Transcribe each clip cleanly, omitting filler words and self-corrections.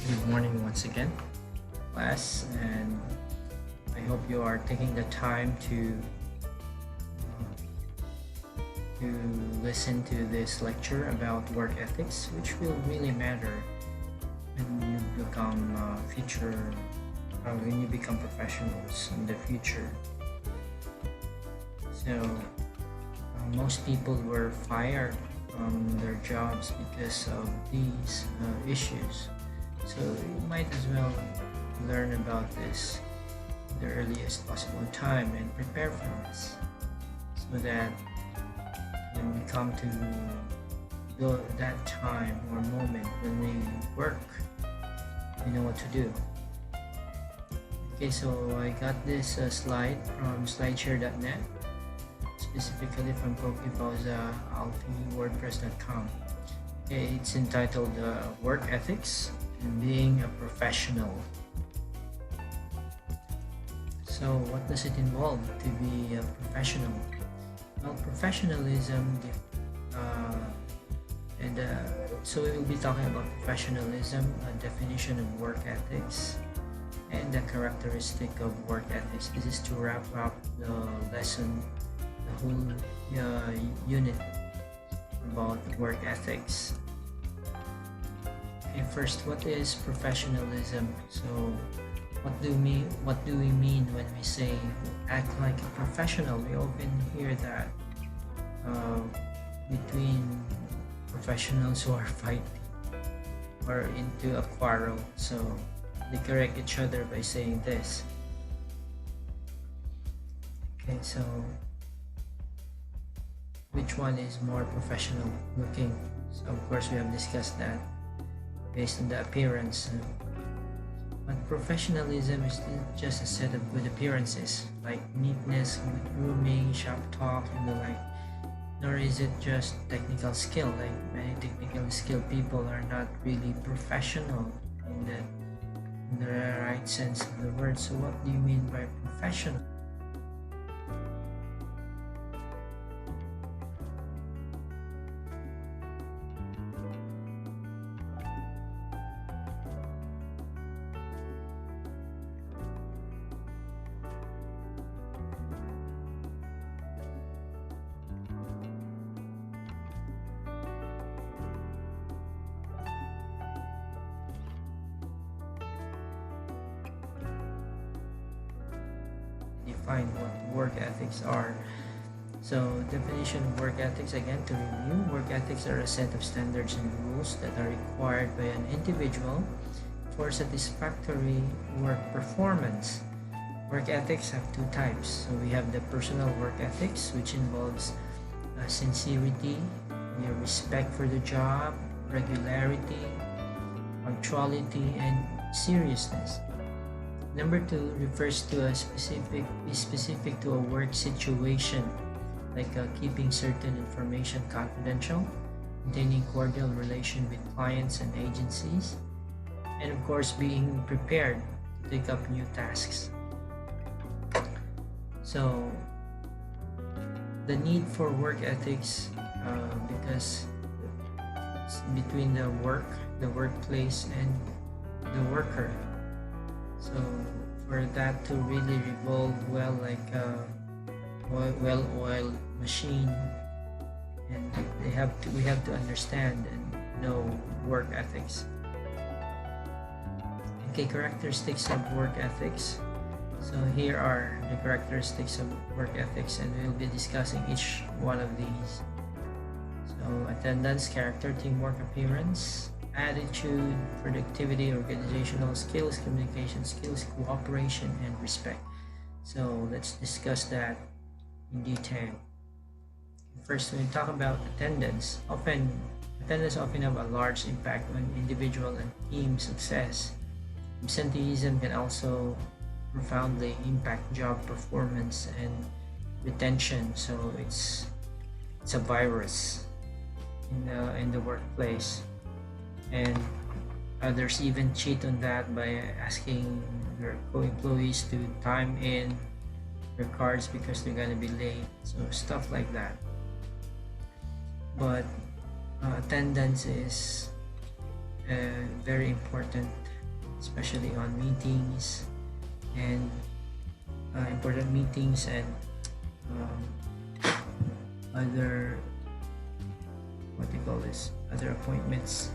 Good morning once again, class, and I hope you are taking the time to listen to this lecture about work ethics, which will really matter when you become when you become professionals in the future. So, most people were fired from their jobs because of these issues. So you might as well learn about this the earliest possible time and prepare for this so that when we come to that time or moment when we work, we know what to do. Okay, so I got this slide from slideshare.net, specifically from wordpress.com. Okay, it's entitled Work Ethics and Being a Professional. So what does it involve to be a professional? Well, professionalism, so we will be talking about professionalism, a definition of work ethics, and the characteristic of work ethics. This is to wrap up the lesson, the whole unit about work ethics. Okay, first, what is professionalism? So, what do we mean when we say act like a professional? We often hear that between professionals who are fighting or into a quarrel. So they correct each other by saying this. Okay, so which one is more professional looking? So of course we have discussed that based on the appearance. But professionalism is not just a set of good appearances like neatness, good grooming, sharp talk, and the like. Nor is it just technical skill. Like many technically skilled people are not really professional in the right sense of the word. So what do you mean by professional? Define what work ethics are. So definition of work ethics, again to review, work ethics are a set of standards and rules that are required by an individual for satisfactory work performance. Work ethics have two types. So we have the personal work ethics, which involves sincerity, your respect for the job, regularity, punctuality, and seriousness. Number two refers to is specific to a work situation, like keeping certain information confidential, maintaining cordial relation with clients and agencies, and of course being prepared to take up new tasks. So the need for work ethics, because it's between the workplace, and the worker. So for that to really revolve well, like a well-oiled machine, and we have to understand and know work ethics. Okay, characteristics of work ethics. So here are the characteristics of work ethics, and we'll be discussing each one of these. So attendance, character, teamwork, appearance, attitude, productivity, organizational skills, communication skills, cooperation, and respect. So let's discuss that in detail. First, when we talk about attendance often have a large impact on individual and team success. Absenteeism can also profoundly impact job performance and retention. So it's a virus in the workplace. And others even cheat on that by asking their co-employees to time in their cards because they're gonna be late. So stuff like that. But attendance is very important especially on meetings and important meetings and um, other, what do you call this, other appointments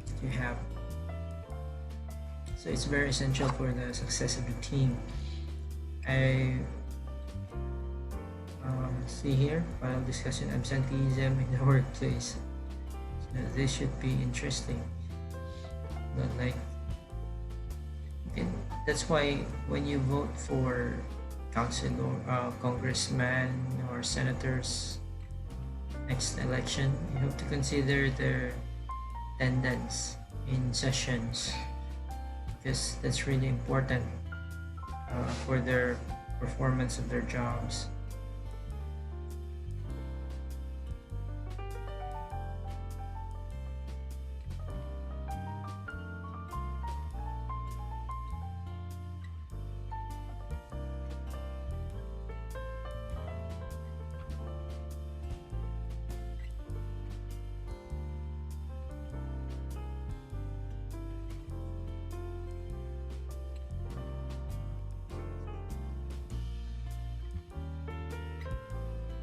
that you have. So it's very essential for the success of the team. I see here, final discussion, absenteeism in the workplace. So this should be interesting. But like, that's why when you vote for council or congressman or senators next election, you have to consider their attendance in sessions, because that's really important for their performance of their jobs.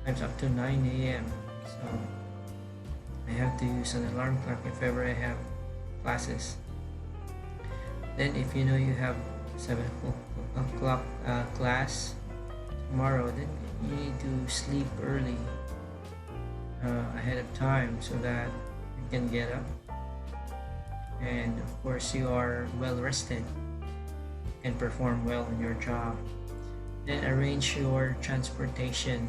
Times up to 9 a.m. So I have to use an alarm clock if ever I have classes. Then if you know you have 7 o'clock class tomorrow, then you need to sleep early ahead of time so that you can get up, and of course you are well rested and perform well in your job. Then arrange your transportation.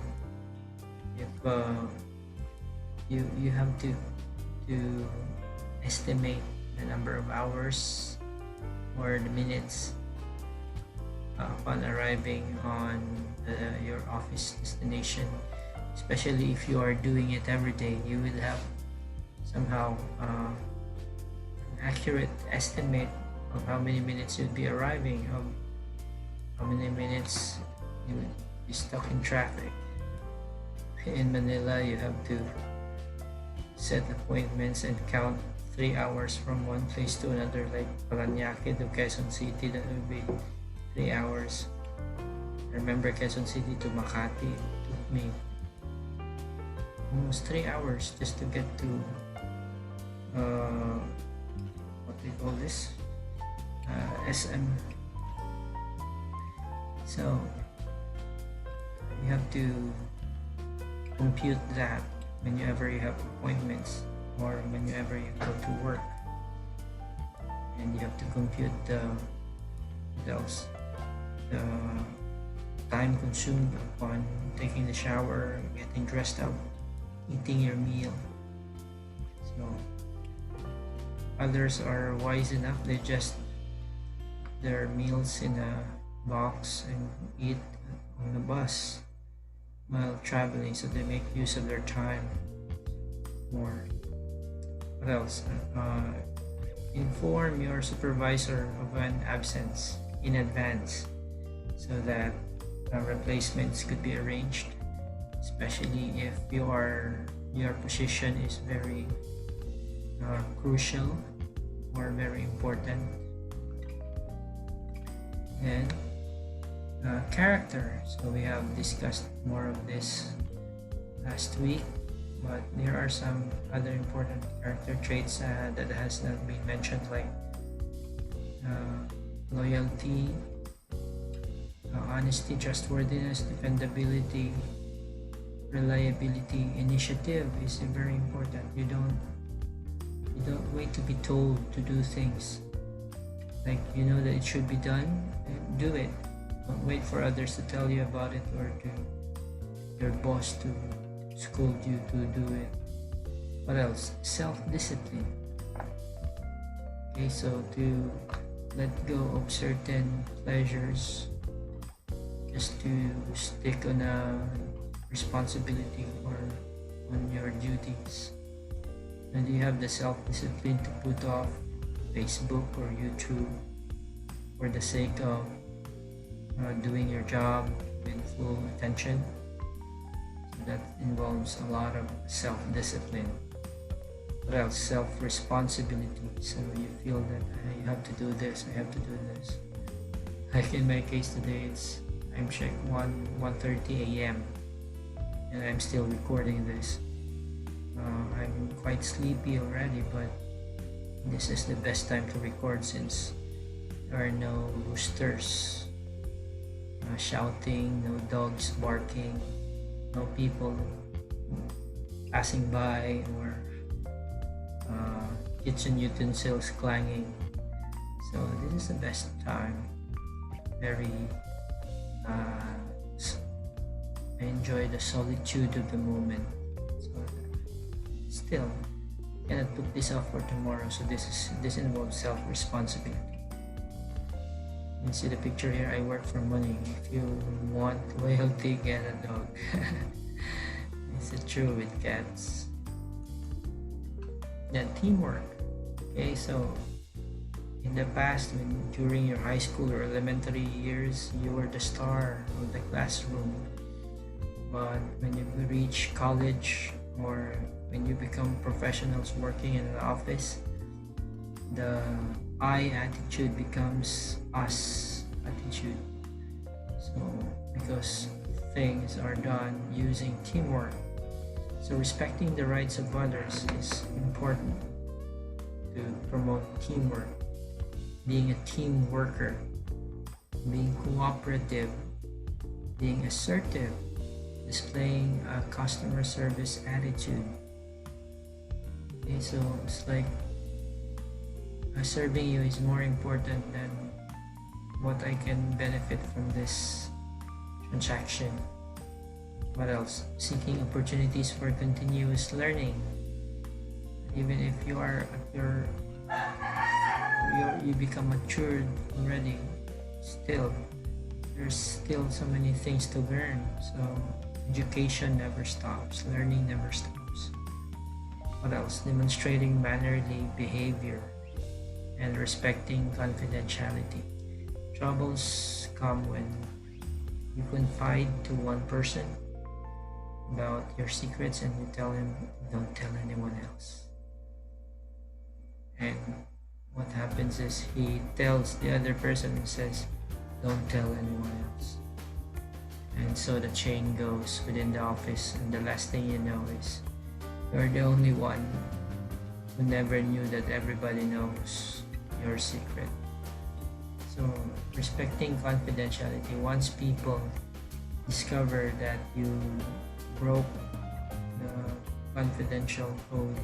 If you have to estimate the number of hours or the minutes upon arriving on your office destination, especially if you are doing it every day. You will have somehow an accurate estimate of how many minutes you'll be arriving, of how many minutes you will be stuck in traffic. In Manila, you have to set appointments and count 3 hours from one place to another, like Paranaque to Quezon City. That would be 3 hours. I remember Quezon City to Makati, it took me almost 3 hours just to get to what do you call this, SM. So you have to compute that whenever you have appointments or whenever you go to work, and you have to compute the time consumed upon taking the shower, getting dressed up, eating your meal. So others are wise enough, they just their meals in a box and eat on the bus while traveling, so they make use of their time more. What else? Inform your supervisor of an absence in advance so that replacements could be arranged, especially if your position is very crucial or very important. And character. So we have discussed more of this last week, but there are some other important character traits that has not been mentioned, like loyalty, honesty, trustworthiness, dependability, reliability. Initiative is very important. You don't wait to be told to do things. Like, you know that it should be done, do it. Don't wait for others to tell you about it, or to your boss to scold you to do it. What else? Self-discipline. Okay, so to let go of certain pleasures just to stick on a responsibility or on your duties. And you have the self-discipline to put off Facebook or YouTube for the sake of doing your job with full attention. So that involves a lot of self-discipline. What else? Self-responsibility. So you feel that I have to do this, I have to do this. Like in my case today, it's I'm check 1:30 a.m. and I'm still recording this. I'm quite sleepy already, but this is the best time to record since there are no roosters shouting, no dogs barking, no people passing by, or kitchen utensils clanging. So this is the best time. Very I enjoy the solitude of the moment. So still cannot put this off for tomorrow. So this involves self-responsibility. You see the picture here. I work for money. If you want loyalty, get a dog. Is it true with cats? Yeah, teamwork. Okay, so in the past, during your high school or elementary years, you were the star of the classroom. But when you reach college, or when you become professionals working in an office, the I attitude becomes us attitude. So because things are done using teamwork, so respecting the rights of others is important to promote teamwork. Being a team worker, being cooperative, being assertive, displaying a customer service attitude. Okay, so it's like serving you is more important than what I can benefit from this transaction. What else? Seeking opportunities for continuous learning. Even if you are at you become matured already, still there's still so many things to learn. So education never stops, learning never stops. What else? Demonstrating mannerly behavior and respecting confidentiality. Troubles come when you confide to one person about your secrets and you tell him, don't tell anyone else. And what happens is he tells the other person and says, don't tell anyone else. And so the chain goes within the office, and the last thing you know is you're the only one who never knew that everybody knows your secret. So respecting confidentiality. Once people discover that you broke the confidential code,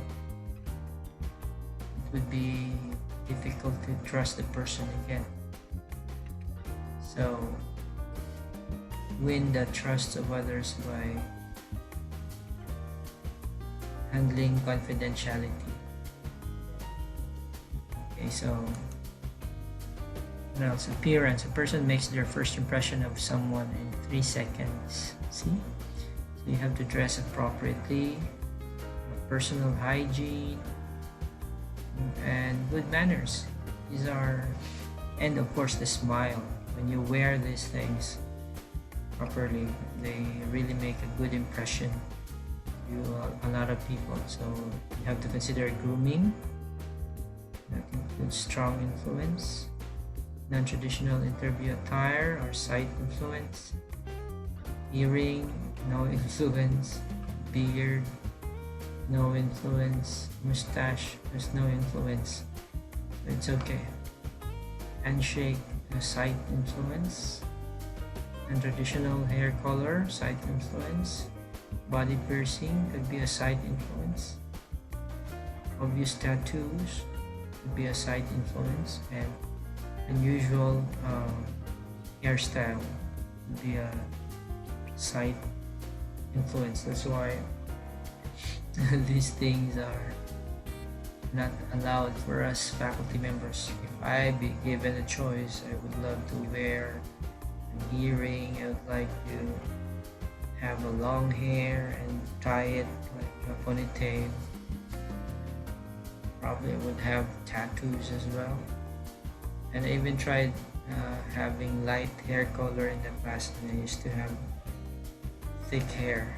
it would be difficult to trust the person again. So win the trust of others by handling confidentiality. Okay, so what else? Appearance. A person makes their first impression of someone in 3 seconds. See? So you have to dress appropriately, personal hygiene, and good manners. These are, and of course the smile. When you wear these things properly, they really make a good impression to a lot of people. So you have to consider grooming. That includes strong influence, non-traditional interview attire or sight influence, earring, no influence, beard, no influence, mustache, there's no influence. It's okay. Handshake, a sight influence, and traditional hair color, sight influence. Body piercing could be a sight influence. Obvious tattoos could be a sight influence, and unusual hairstyle would be a sight influence. That's why these things are not allowed for us faculty members. If I be given a choice, I would love to wear an earring. I would like to have a long hair and tie it like a ponytail. Probably I would have tattoos as well. And I even tried having light hair color in the past when I used to have thick hair.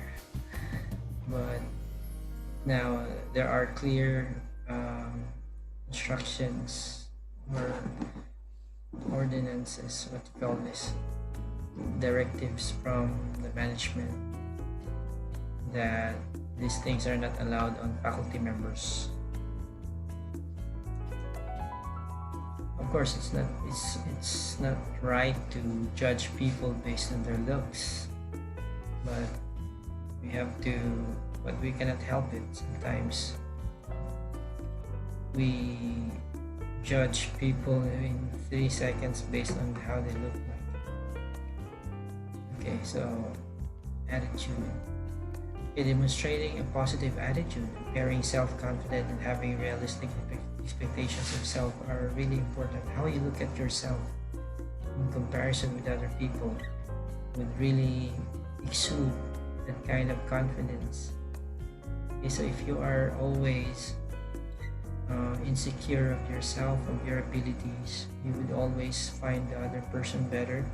But Now, there are clear instructions or ordinances, what you call this, directives from the management that these things are not allowed on faculty members. Of course, it's not right to judge people based on their looks, but we have to, but we cannot help it. Sometimes we judge people in 3 seconds based on how they look like. Okay, so attitude. Okay, demonstrating a positive attitude, appearing self-confident, and having realistic expectations of self are really important. How you look at yourself in comparison with other people would really exude that kind of confidence. Okay, so if you are always insecure of yourself, of your abilities, you would always find the other person better,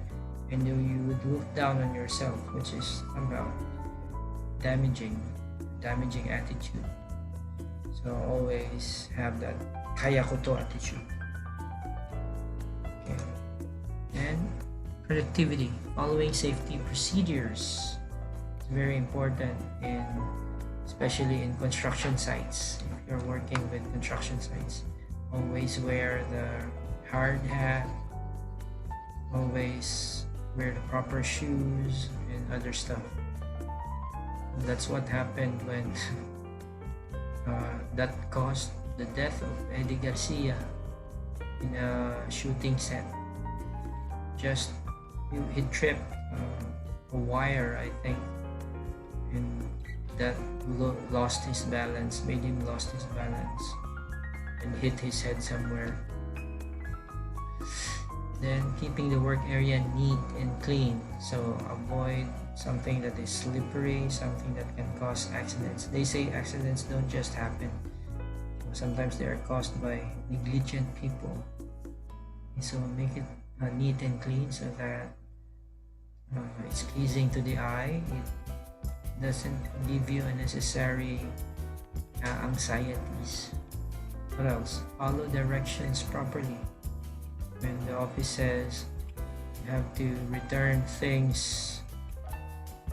and you would look down on yourself, which is somehow damaging attitude. So always have that kaya ko to attitude. Okay. And productivity, following safety procedures is very important, in especially in construction sites. If you're working with construction sites, always wear the hard hat, always wear the proper shoes and other stuff. That's what happened when that caused the death of Eddie Garcia in a shooting set. Just he tripped a wire, I think, and that lost his balance, made him lost his balance and hit his head somewhere. Then keeping the work area neat and clean, so avoid something that is slippery, something that can cause accidents. They say accidents don't just happen, sometimes they are caused by negligent people. So make it neat and clean so that it's pleasing to the eye. It doesn't give you unnecessary anxieties. What else? Follow directions properly. When the office says you have to return things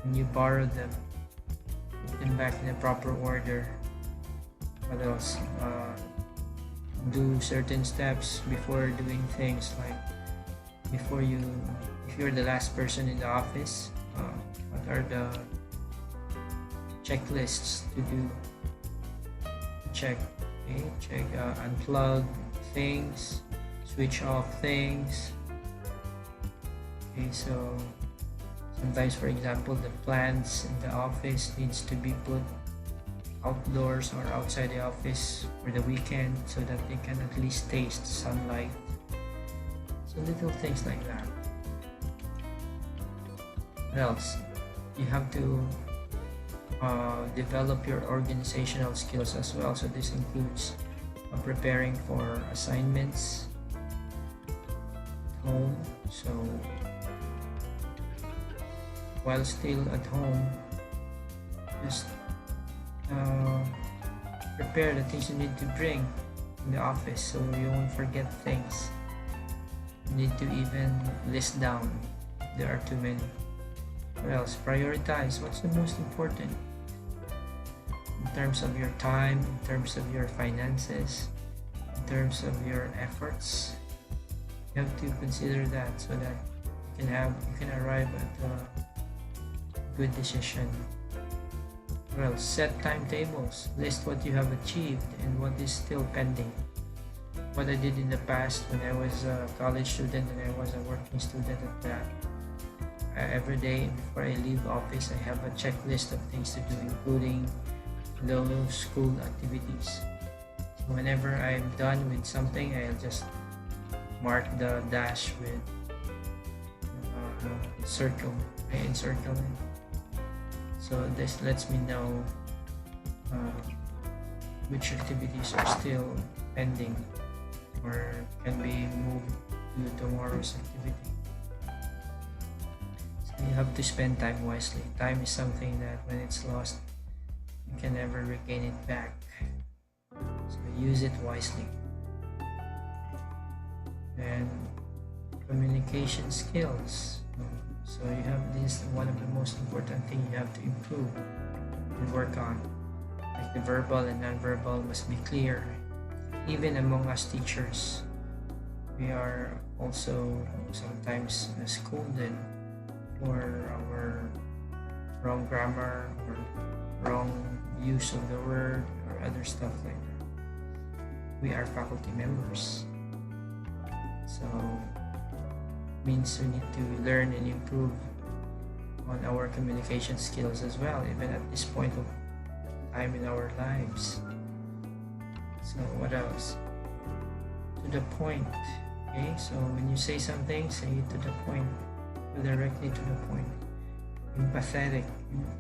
and you borrow them, put them back in the proper order. What else? Do certain steps before doing things, like before you, if you're the last person in the office, what are the checklists to do? Check, okay? Check, unplug things, switch off things. Okay, so sometimes, for example, the plants in the office needs to be put outdoors or outside the office for the weekend so that they can at least taste sunlight. So little things like that. What else? You have to develop your organizational skills as well. So this includes preparing for assignments at home. So while still at home, just prepare the things you need to bring in the office so you won't forget things. You need to even list down if there are too many. What else? Prioritize what's the most important in terms of your time, in terms of your finances, in terms of your efforts. You have to consider that so that you can arrive at a good decision. Well, set timetables, list what you have achieved and what is still pending. What I did in the past when I was a college student and I was a working student at that. Every day before I leave office, I have a checklist of things to do, including those school activities. So whenever I'm done with something, I'll just mark the dash with circle. I encircle it. So this lets me know which activities are still pending or can be moved to tomorrow's activity. So you have to spend time wisely. Time is something that when it's lost, You can never regain it back. So use it wisely. And communication skills. So you have this one of the most important thing you have to improve and work on. Like the verbal and non-verbal must be clear. Even among us teachers, we are also sometimes scolded for our wrong grammar or wrong use of the word or other stuff like that. We are faculty members, so means we need to learn and improve on our communication skills as well, even at this point of time in our lives. So what else? To the point. Okay, so when you say something, say it to the point, directly to the point. Empathetic.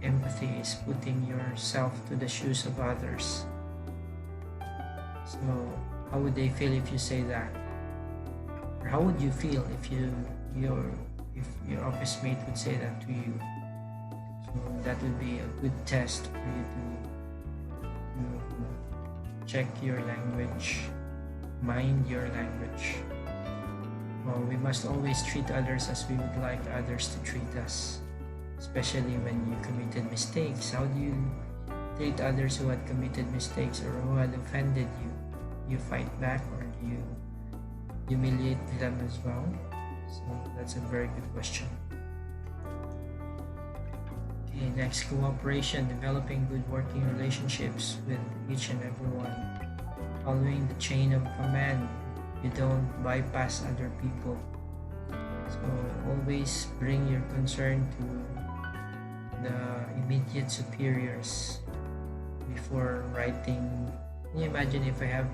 Empathy is putting yourself to the shoes of others. So how would they feel if you say that? Or how would you feel if your office mate would say that to you? So that would be a good test for you to check your language, mind your language. Well, we must always treat others as we would like others to treat us, especially when you committed mistakes. How do you treat others who had committed mistakes or who had offended you? You fight back, or do you humiliate them as well? So that's a very good question. Okay, next, cooperation, developing good working relationships with each and everyone. Following the chain of command, you don't bypass other people. So always bring your concern to the immediate superiors before writing. Can you imagine if I have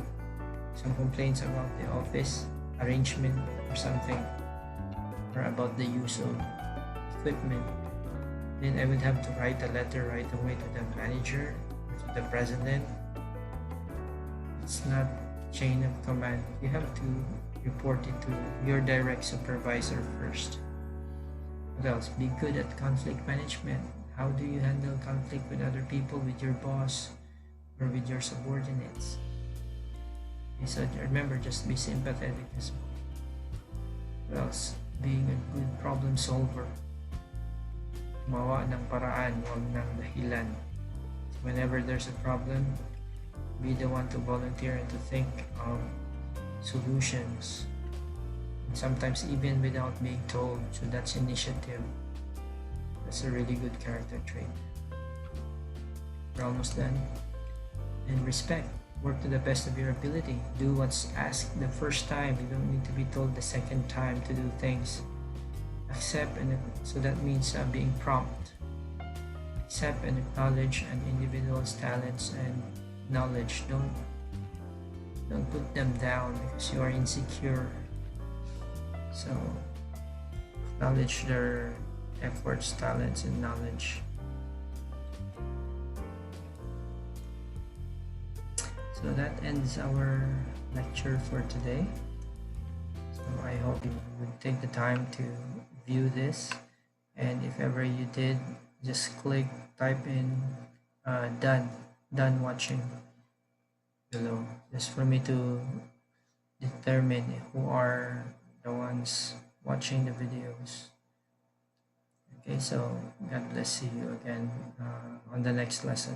some complaints about the office arrangement or something, or about the use of equipment, then I would have to write a letter right away to the manager or to the president. It's not chain of command. You have to report it to your direct supervisor first. What else? Be good at conflict management. How do you handle conflict with other people, with your boss or with your subordinates? Okay, so remember, just be sympathetic as well. What else? Being a good problem solver. Gumawa ng paraan, huwag ng dahilan. Whenever there's a problem, be the one to volunteer and to think of solutions. And sometimes even without being told. So that's initiative. That's a really good character trait. We're almost done. And respect. Work to the best of your ability. Do what's asked the first time. You don't need to be told the second time to do things. Accept, and so that means being prompt. Accept and acknowledge an individual's talents and knowledge. Don't put them down because you are insecure. So acknowledge their efforts, talents, and knowledge. So that ends our lecture for today. So I hope you would take the time to view this, and if ever you did, just type in done watching below, just for me to determine who are the ones watching the videos. Okay, so God bless you again on the next lesson.